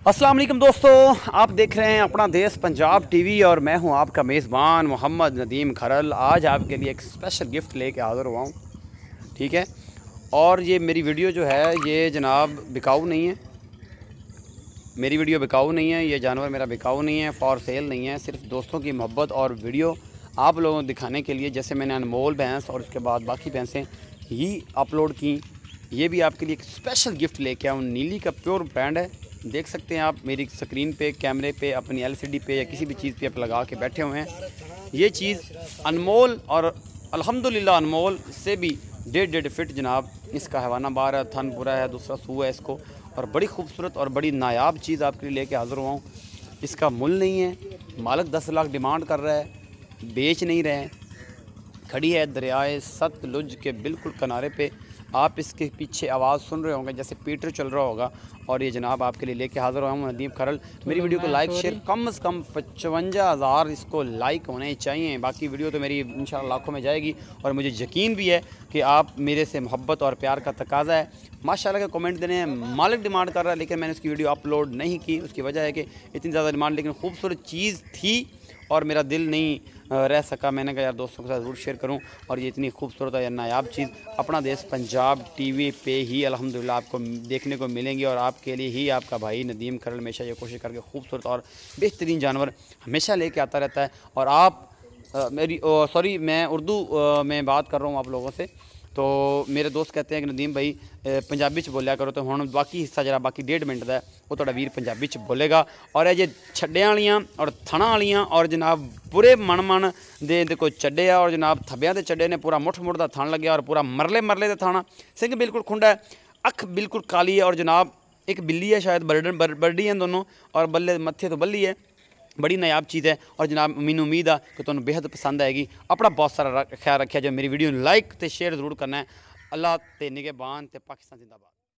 अस्सलाम वालेकुम दोस्तों, आप देख रहे हैं अपना देश पंजाब टीवी और मैं हूं आपका मेज़बान मोहम्मद नदीम खरल। आज आपके लिए एक स्पेशल गिफ्ट लेके हाज़िर हुआ हूं, ठीक है। और ये मेरी वीडियो जो है ये जनाब बिकाऊ नहीं है, मेरी वीडियो बिकाऊ नहीं है, ये जानवर मेरा बिकाऊ नहीं है, फॉर सेल नहीं है। सिर्फ दोस्तों की मोहब्बत और वीडियो आप लोगों को दिखाने के लिए, जैसे मैंने अनमोल भैंस और उसके बाद बाकी भैंसें ही अपलोड की, ये भी आपके लिए एक स्पेशल गिफ्ट लेके आऊँ। नीली का प्योर ब्रांड है, देख सकते हैं आप मेरी स्क्रीन पे, कैमरे पे, अपनी एलसीडी पे या किसी भी चीज़ पे आप लगा के बैठे हुए हैं। ये चीज़ अनमोल और अल्हम्दुलिल्लाह अनमोल से भी 1.5 फीट जनाब इसका हवाना बार है, थन पूरा है, दूसरा सू है इसको, और बड़ी खूबसूरत और बड़ी नायाब चीज़ आपके लिए लेके हाज़िर हुआ हूँ। इसका मुल नहीं है, मालिक 10 लाख डिमांड कर रहा है, बेच नहीं रहे हैं। खड़ी है दरियाए सतलुज के बिल्कुल किनारे पे। आप इसके पीछे आवाज़ सुन रहे होंगे जैसे पीटर चल रहा होगा। और ये जनाब आपके लिए लेके हाज़िर हुआ हूँ नदीम खरल। मेरी वीडियो को लाइक शेयर कम से कम 55,000 इसको लाइक होने चाहिए। बाकी वीडियो तो मेरी इंशाल्लाह लाखों में जाएगी और मुझे यकीन भी है कि आप मेरे से मोहब्बत और प्यार का तकाजा है। माशाल्लाह के कमेंट देने हैं, मालिक डिमांड कर रहा है लेकिन मैंने उसकी वीडियो अपलोड नहीं की। उसकी वजह है कि इतनी ज़्यादा डिमांड, लेकिन खूबसूरत चीज़ थी और मेरा दिल नहीं रह सका। मैंने कहा यार दोस्तों के साथ ज़रूर शेयर करूं। और ये इतनी खूबसूरत और नायाब चीज़ अपना देश पंजाब टीवी पे ही अल्हम्दुलिल्लाह आपको देखने को मिलेंगी। और आपके लिए ही आपका भाई नदीम खरल हमेशा ये कोशिश करके खूबसूरत और बेहतरीन जानवर हमेशा लेके आता रहता है। और आप मैं उर्दू में बात कर रहा हूँ आप लोगों से। तो मेरे दोस्त कहते हैं कि नदीम भाई पंजाबी च बोलिया करो, तो हुण बाकी हिस्सा जरा बाकी 1.5 मिनट का वो थोड़ा वीर पंजाबी च बोलेगा। और ये छड्डियां वालियां और थणा वालियां और जनाब पूरे मन दे कोई चड्डे आ और जनाब थब्बियां दे चड्डे ने, पूरा मुठ का थण लग्या और पूरा मरले का थाना, सिंह बिल्कुल खुंडा है, अख बिल्कुल काली है और जनाब एक बिल्ली है, शायद बर्डी हैं दोनों, और बल्ले मत्थे तो बल्ली है। बड़ी नायाब चीज़ है और जनाब मैनू उम्मीद आ कि तुहानू बेहद पसंद आएगी। अपना बहुत सारा ख्याल रखिया जो मेरी वीडियो लाइक तो शेयर जरूर करना है। अल्लाह ते निगहबान ते पाकिस्तान जिंदाबाद।